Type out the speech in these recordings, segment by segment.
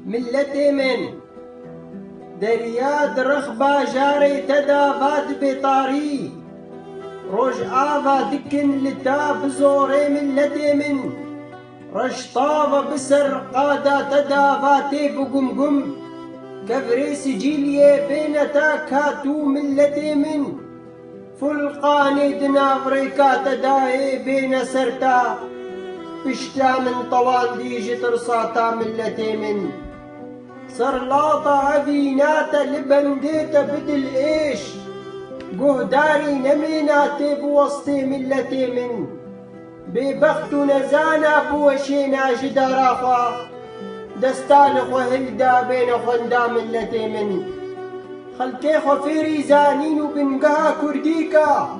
ملتي من درياد رخبة جاري تدافات بطاري روج آفا دكن لتا بزوري ملتي من رشطافة بسر قادة تدافاتي بقمقم كفري سجيلية بينتا كاتو ملتي من فلقاني دنا أفريكا تداهي بين سرتا بشتا من طوال ديجي ترصاتا ملتي من سرلاطة عفيناتا لبنديتا بدل ايش قهداري نميناتي بوسطي ملتي من ببخت نزانا بوشينا جدارافا دستان وهلدا بين خندا ملتي من خلكي خفيري زانين وبنقها كرديكا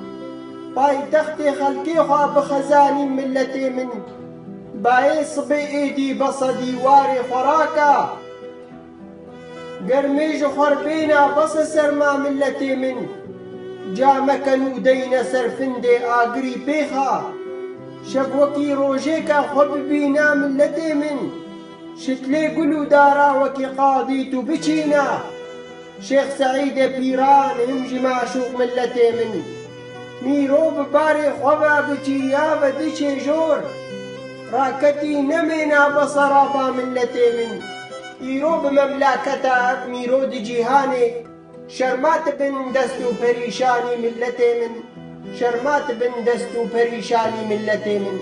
باي تختي خلكي بخزاني ملتي من بايس بإيدي بصدي واري خراكا قرميج خربينا بص سرما ملتي من جامكن ودينا سرفندي آقري بيخا شبوكي روجيكا خب بينا ملتي من شتلي قلو دارا وكي قاضيتو بچينا شيخ سعيد بيران همجي معشوق ملتي من ميرو بباري خبا بچيا بديشي جور راكتي نمينا بصرابا ملتي من إيرو بمملكتا ميرو دي جيهاني شرمات بن دستو بريشاني ملتي من شرمات بن دستو بريشاني ملتي من